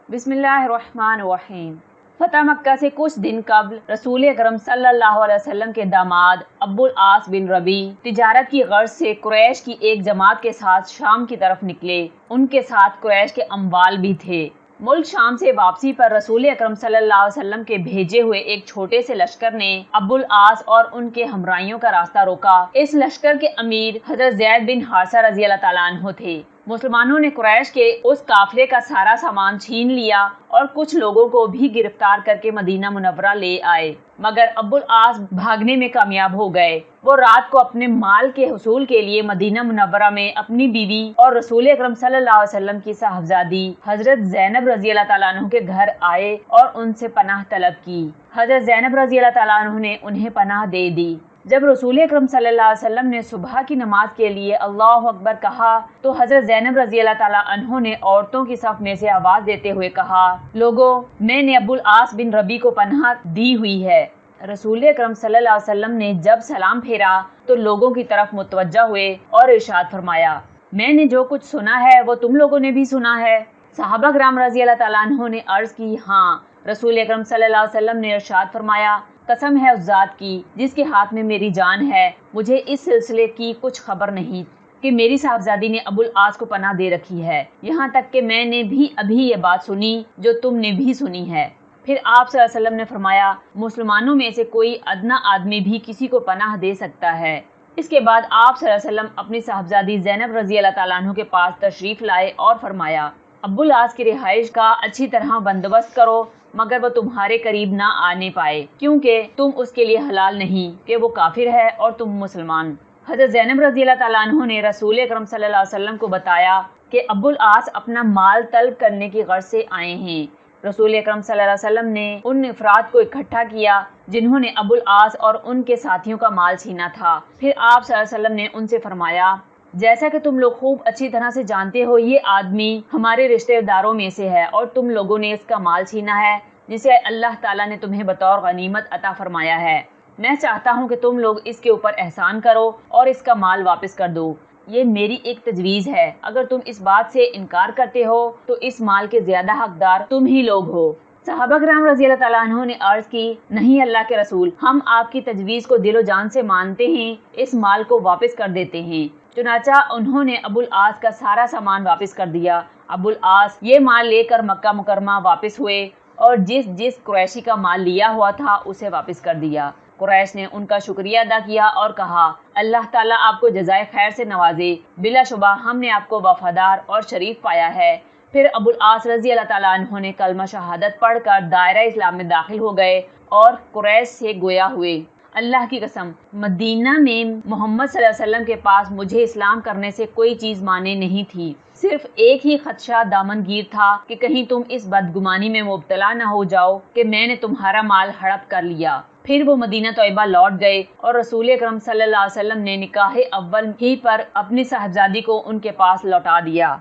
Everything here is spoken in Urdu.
بسم اللہ الرحمن الرحیم۔ فتح مکہ سے کچھ دن قبل رسول اکرم صلی اللہ علیہ وسلم کے داماد ابو العاص بن ربیع تجارت کی غرض سے قریش کی ایک جماعت کے ساتھ شام کی طرف نکلے۔ ان کے ساتھ قریش کے اموال بھی تھے۔ ملک شام سے واپسی پر رسول اکرم صلی اللہ علیہ وسلم کے بھیجے ہوئے ایک چھوٹے سے لشکر نے ابو العاص اور ان کے ہمراہیوں کا راستہ روکا۔ اس لشکر کے امیر حضرت زید بن حارثہ رضی اللہ تعالیٰ عنہ تھے۔ مسلمانوں نے قریش کے اس قافلے کا سارا سامان چھین لیا اور کچھ لوگوں کو بھی گرفتار کر کے مدینہ منورہ لے آئے، مگر ابو العاص بھاگنے میں کامیاب ہو گئے۔ وہ رات کو اپنے مال کے حصول کے لیے مدینہ منورہ میں اپنی بیوی اور رسول اکرم صلی اللہ علیہ وسلم کی صاحبزادی حضرت زینب رضی اللہ تعالیٰ عنہ کے گھر آئے اور ان سے پناہ طلب کی۔ حضرت زینب رضی اللہ تعالیٰ عنہ نے انہیں پناہ دے دی۔ جب رسول اکرم صلی اللہ علیہ وسلم نے صبح کی نماز کے لیے اللہ اکبر کہا تو حضرت زینب رضی اللہ تعالیٰ عنہ نے عورتوں کی صف میں سے آواز دیتے ہوئے کہا، لوگو، میں نے ابو العاص بن ربیع کو پناہ دی ہوئی ہے۔ رسول اکرم صلی اللہ علیہ وسلم نے جب سلام پھیرا تو لوگوں کی طرف متوجہ ہوئے اور ارشاد فرمایا، میں نے جو کچھ سنا ہے وہ تم لوگوں نے بھی سنا ہے؟ صحابہ کرام رضی اللہ تعالیٰ عنہ نے عرض کی، ہاں۔ رسول اکرم صلی اللہ علیہ وسلم نے ارشاد فرمایا، قسم ہے اس ذات کی جس کے ہاتھ میں میری جان ہے، مجھے اس سلسلے کی کچھ خبر نہیں کہ میری صاحبزادی نے ابو العاص کو پناہ دے رکھی ہے، یہاں تک کہ میں نے بھی ابھی یہ بات سنی جو تم نے بھی سنی ہے۔ پھر آپ صلی اللہ علیہ وسلم نے فرمایا، مسلمانوں میں سے کوئی ادنا آدمی بھی کسی کو پناہ دے سکتا ہے۔ اس کے بعد آپ صلی اللہ علیہ وسلم اپنی صاحبزادی زینب رضی اللہ تعالیٰ عنہ کے پاس تشریف لائے اور فرمایا، ابو العاص کی رہائش کا اچھی طرح بندوبست کرو، مگر وہ تمہارے قریب نہ آنے پائے، کیونکہ تم اس کے لیے حلال نہیں کہ وہ کافر ہے اور تم مسلمان۔ حضرت زینب رضی اللہ تعالیٰ عنہ نے رسول اکرم صلی اللہ علیہ وسلم کو بتایا کہ ابو العاص اپنا مال طلب کرنے کی غرض سے آئے ہیں۔ رسول اکرم صلی اللہ علیہ وسلم نے ان افراد کو اکٹھا کیا جنہوں نے ابو العاص اور ان کے ساتھیوں کا مال چھینا تھا۔ پھر آپ صلی اللہ علیہ وسلم نے ان سے فرمایا، جیسا کہ تم لوگ خوب اچھی طرح سے جانتے ہو، یہ آدمی ہمارے رشتہ داروں میں سے ہے اور تم لوگوں نے اس کا مال چھینا ہے جسے اللہ تعالیٰ نے تمہیں بطور غنیمت عطا فرمایا ہے۔ میں چاہتا ہوں کہ تم لوگ اس کے اوپر احسان کرو اور اس کا مال واپس کر دو۔ یہ میری ایک تجویز ہے، اگر تم اس بات سے انکار کرتے ہو تو اس مال کے زیادہ حقدار تم ہی لوگ ہو۔ صحابہ کرام رضی اللہ تعالیٰ عنہ نے عرض کی، نہیں اللہ کے رسول، ہم آپ کی تجویز کو دل و جان سے مانتے ہیں، اس مال کو واپس کر دیتے ہیں۔ چنانچہ انہوں نے ابو العاص کا سارا سامان واپس کر دیا۔ ابو العاص یہ مال لے کر مکہ مکرمہ واپس ہوئے اور جس قریشی کا مال لیا ہوا تھا اسے واپس کر دیا۔ قریش نے ان کا شکریہ ادا کیا اور کہا، اللہ تعالیٰ آپ کو جزائے خیر سے نوازے، بلا شبہ ہم نے آپ کو وفادار اور شریف پایا ہے۔ پھر ابو العاص رضی اللہ تعالیٰ عنہ نے کلمہ شہادت پڑھ کر دائرہ اسلام میں داخل ہو گئے اور قریش سے گویا ہوئے، اللہ کی قسم، مدینہ میں محمد صلی اللہ علیہ وسلم کے پاس مجھے اسلام کرنے سے کوئی چیز مانے نہیں تھی، صرف ایک ہی خدشہ دامن گیر تھا کہ کہیں تم اس بدگمانی میں مبتلا نہ ہو جاؤ کہ میں نے تمہارا مال ہڑپ کر لیا۔ پھر وہ مدینہ طیبہ لوٹ گئے اور رسول اکرم صلی اللہ علیہ وسلم نے نکاح اول ہی پر اپنی صاحبزادی کو ان کے پاس لوٹا دیا۔